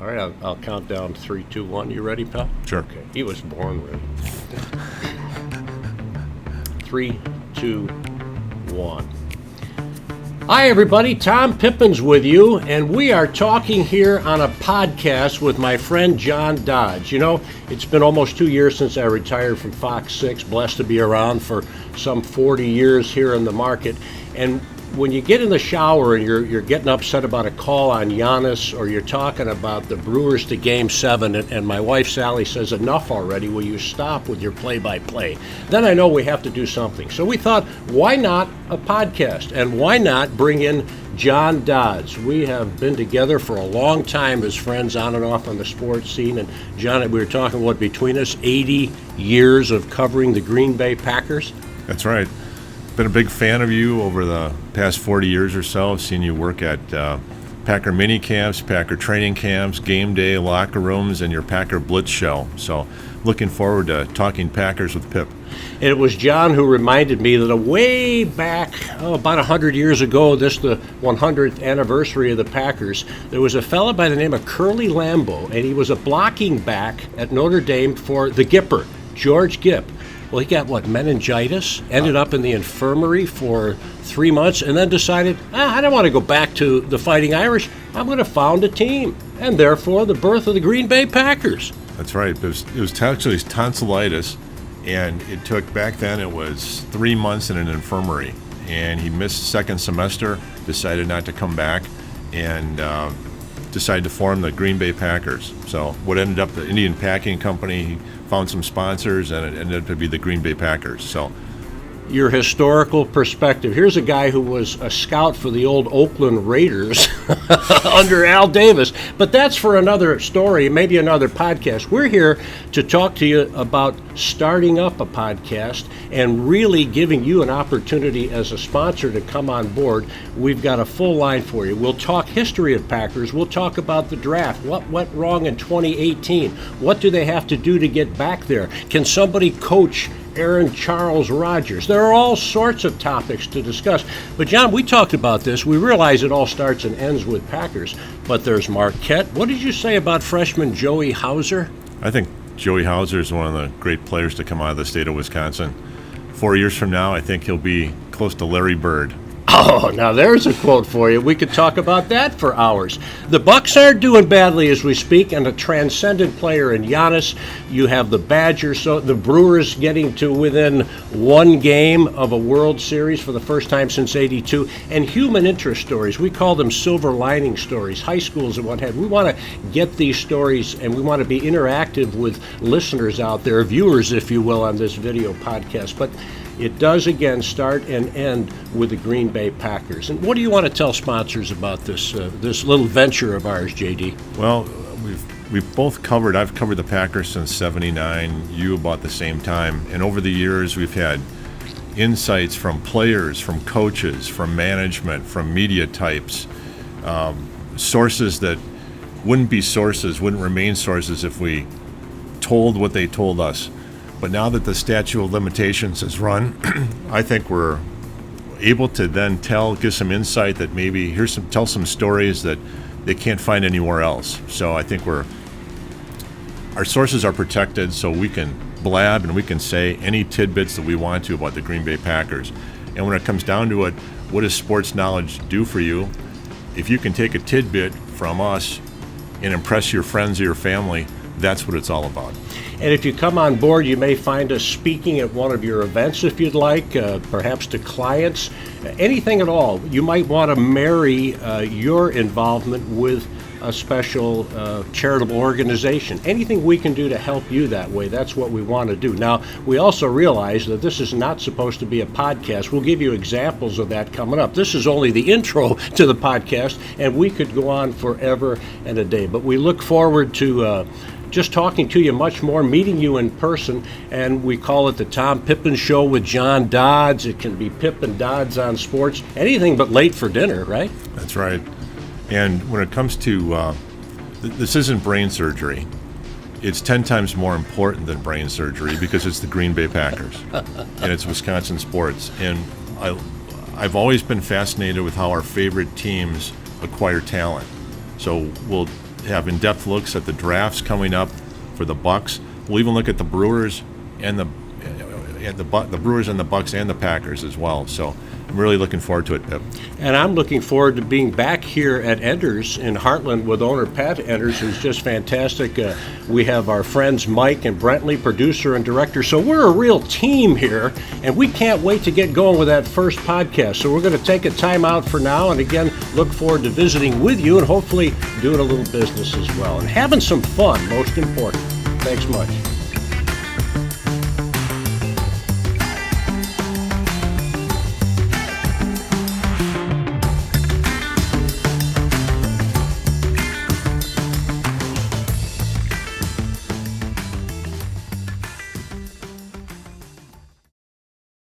All right, I'll count down 3, 2, 1. You ready, pal? Sure. Okay. He was born ready. 3, 2, 1. Hi, everybody. Tom Pipines with you, and we are talking here on a podcast with my friend John Dodds. You know, it's been almost 2 years since I retired from Fox 6. Blessed to be around for some 40 years here in the market. And when you get in the shower and you're getting upset about a call on Giannis, or you're talking about the Brewers to Game 7, and my wife Sally says, enough already, will you stop with your play-by-play? Then I know we have to do something. So we thought, why not a podcast? And why not bring in John Dodds? We have been together for a long time as friends on and off on the sports scene. And John, we were talking, between us, 80 years of covering the Green Bay Packers? That's right. Been a big fan of you over the past 40 years or so. I've seen you work at Packer mini camps, Packer training camps, game day, locker rooms, and your Packer Blitz show. So looking forward to talking Packers with Pip. It was John who reminded me that way back, about 100 years ago, the 100th anniversary of the Packers, there was a fella by the name of Curly Lambeau, and he was a blocking back at Notre Dame for the Gipper, George Gipp. Well, he got, meningitis, ended up in the infirmary for 3 months, and then decided, I don't want to go back to the Fighting Irish. I'm going to found a team, and therefore the birth of the Green Bay Packers. That's right. It was actually tonsillitis, and back then it was 3 months in an infirmary, and he missed second semester, decided not to come back, and decided to form the Green Bay Packers. So what ended up the Indian Packing Company, he found some sponsors, and it ended up to be the Green Bay Packers. So your historical perspective. Here's a guy who was a scout for the old Oakland Raiders under Al Davis. But that's for another story, maybe another podcast. We're here to talk to you about starting up a podcast and really giving you an opportunity as a sponsor to come on board. We've got a full line for you. We'll talk history of Packers. We'll talk about the draft. What went wrong in 2018? What do they have to do to get back there? Can somebody coach Aaron Charles Rodgers? There are all sorts of topics to discuss. But John, we talked about this. We realize it all starts and ends with Packers. But there's Marquette. What did you say about freshman Joey Hauser? I think Joey Hauser is one of the great players to come out of the state of Wisconsin. 4 years from now, I think he'll be close to Larry Bird. Oh, now there's a quote for you. We could talk about that for hours. The Bucks aren't doing badly as we speak, and a transcendent player in Giannis. You have the Badgers, so the Brewers getting to within one game of a World Series for the first time since '82, and human interest stories. We call them silver lining stories, high schools and what have you. We want to get these stories, and we want to be interactive with listeners out there, viewers, if you will, on this video podcast. But it does, again, start and end with the Green Bay Packers. And what do you want to tell sponsors about this little venture of ours, JD? Well, we've both covered. I've covered the Packers since '79. You about the same time. And over the years, we've had insights from players, from coaches, from management, from media types, sources that wouldn't be sources, wouldn't remain sources if we told what they told us. But now that the statute of limitations has run, I think we're able to then give some insight that maybe tell some stories that they can't find anywhere else. So I think our sources are protected, so we can blab and we can say any tidbits that we want to about the Green Bay Packers. And when it comes down to it, what does sports knowledge do for you? If you can take a tidbit from us and impress your friends or your family, that's what it's all about. And if you come on board, you may find us speaking at one of your events if you'd like, perhaps to clients, anything at all. You might want to marry your involvement with a special charitable organization. Anything we can do to help you that way, that's what we want to do. Now, we also realize that this is not supposed to be a podcast. We'll give you examples of that coming up. This is only the intro to the podcast, and we could go on forever and a day. But we look forward to just talking to you much more, meeting you in person, and we call it the Tom Pipines Show with John Dodds. It can be Pip and Dodds on sports, anything but late for dinner, right? That's right. And when it comes to, this isn't brain surgery. It's 10 times more important than brain surgery because it's the Green Bay Packers and it's Wisconsin sports. And I've always been fascinated with how our favorite teams acquire talent. So we'll have in-depth looks at the drafts coming up for the Bucks. We'll even look at the Brewers and the Brewers and the Bucks and the Packers as well. So I'm really looking forward to it, Pip. And I'm looking forward to being back here at Enders in Heartland with owner Pat Enders, who's just fantastic. We have our friends Mike and Brentley, producer and director. So we're a real team here, and we can't wait to get going with that first podcast. So we're going to take a time out for now, and again, look forward to visiting with you and hopefully doing a little business as well and having some fun, most important. Thanks much.